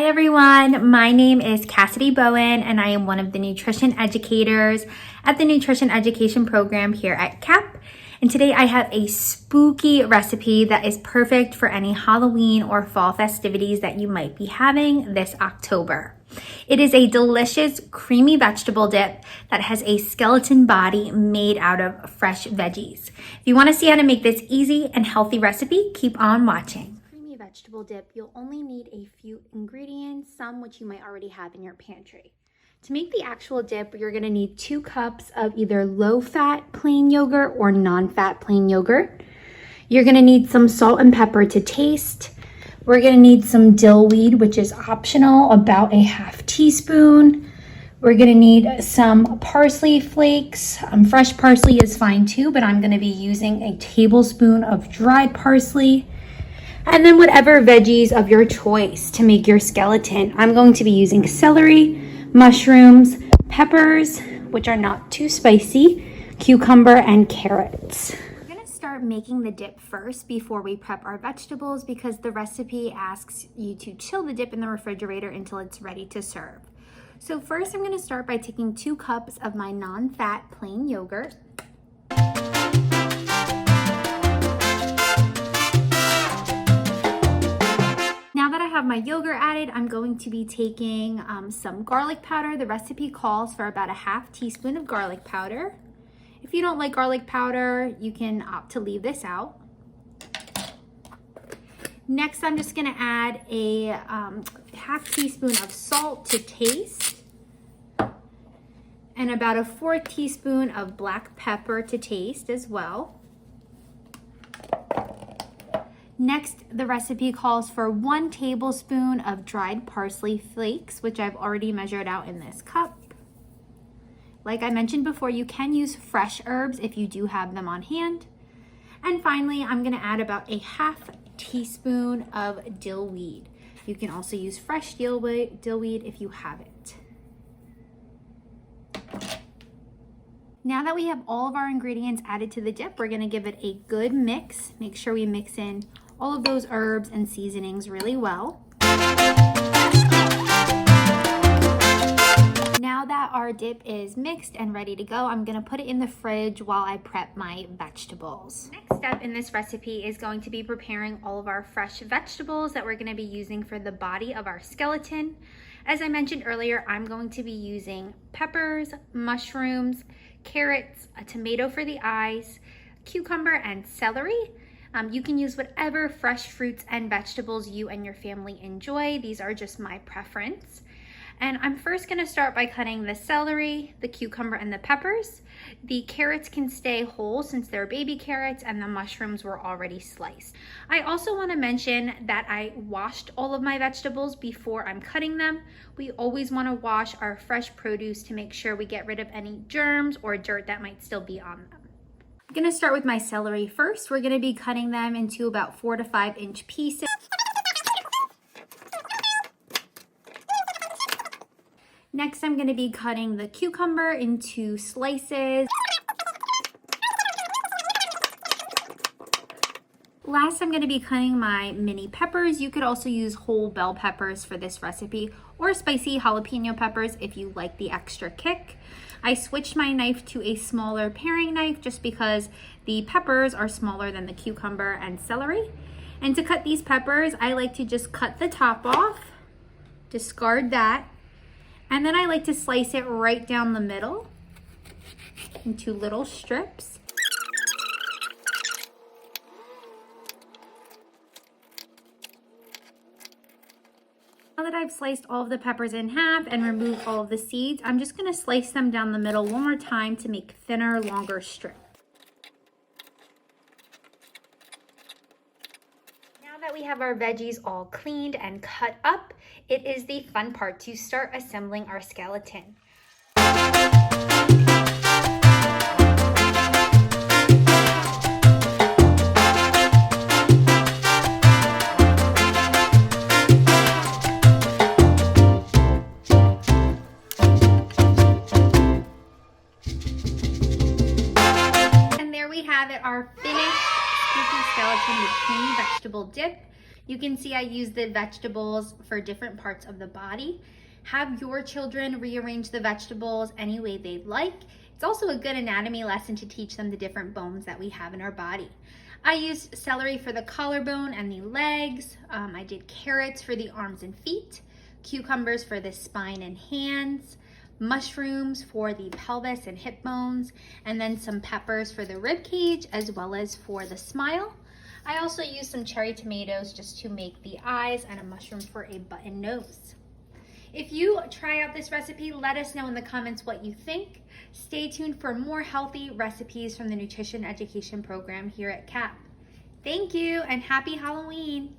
everyone, my name is Cassidy Bowen and I am one of the nutrition educators at the nutrition education program here at CAP. And today I have a spooky recipe that is perfect for any Halloween or fall festivities that you might be having this October. It is a delicious creamy vegetable dip that has a skeleton body made out of fresh veggies. If you want to see how to make this easy and healthy recipe, keep on watching. Vegetable dip, you'll only need a few ingredients, some which you might already have in your pantry. To make the actual dip, you're going to need 2 cups of either low-fat plain yogurt or non-fat plain yogurt. You're going to need some salt and pepper to taste. We're going to need some dill weed, which is optional, about a ½ teaspoon. We're going to need some parsley flakes. Fresh parsley is fine too, but I'm going to be using a tablespoon of dried parsley. And then whatever veggies of your choice to make your skeleton. I'm going to be using celery, mushrooms, peppers, which are not too spicy, cucumber, and carrots. We're going to start making the dip first before we prep our vegetables because the recipe asks you to chill the dip in the refrigerator until it's ready to serve. So first I'm going to start by taking 2 cups of my non-fat plain yogurt. Now that I have my yogurt added, I'm going to be taking some garlic powder. The recipe calls for about a ½ teaspoon of garlic powder. If you don't like garlic powder, you can opt to leave this out. Next, I'm just gonna add a ½ teaspoon of salt to taste and about a 4th teaspoon of black pepper to taste as well. Next, the recipe calls for 1 tablespoon of dried parsley flakes, which I've already measured out in this cup. Like I mentioned before, you can use fresh herbs if you do have them on hand. And finally, I'm gonna add about a ½ teaspoon of dill weed. You can also use fresh dill weed if you have it. Now that we have all of our ingredients added to the dip, we're gonna give it a good mix. Make sure we mix in all of those herbs and seasonings really well. Now that our dip is mixed and ready to go, I'm gonna put it in the fridge while I prep my vegetables. Next step in this recipe is going to be preparing all of our fresh vegetables that we're gonna be using for the body of our skeleton. As I mentioned earlier, I'm going to be using peppers, mushrooms, carrots, a tomato for the eyes, cucumber, and celery. You can use whatever fresh fruits and vegetables you and your family enjoy. These are just my preference. And I'm first gonna start by cutting the celery, the cucumber, and the peppers. The carrots can stay whole since they're baby carrots and the mushrooms were already sliced. I also wanna mention that I washed all of my vegetables before I'm cutting them. We always wanna wash our fresh produce to make sure we get rid of any germs or dirt that might still be on them. I'm gonna start with my celery first. We're gonna be cutting them into about 4 to 5 inch pieces. Next, I'm gonna be cutting the cucumber into slices. Last, I'm gonna be cutting my mini peppers. You could also use whole bell peppers for this recipe or spicy jalapeno peppers if you like the extra kick. I switched my knife to a smaller paring knife just because the peppers are smaller than the cucumber and celery. And to cut these peppers, I like to just cut the top off, discard that, and then I like to slice it right down the middle into little strips. Now that I've sliced all of the peppers in half and removed all of the seeds, I'm just gonna slice them down the middle one more time to make thinner, longer strips. Now that we have our veggies all cleaned and cut up, it is the fun part to start assembling our skeleton. And there we have it, our finished spooky skeleton with creamy vegetable dip. You can see I use the vegetables for different parts of the body. Have your children rearrange the vegetables any way they'd like. It's also a good anatomy lesson to teach them the different bones that we have in our body. I used celery for the collarbone and the legs. I did carrots for the arms and feet, cucumbers for the spine and hands, mushrooms for the pelvis and hip bones, and then some peppers for the rib cage as well as for the smile. I also used some cherry tomatoes just to make the eyes and a mushroom for a button nose. If you try out this recipe, let us know in the comments what you think. Stay tuned for more healthy recipes from the Nutrition Education Program here at CAP. Thank you and happy Halloween!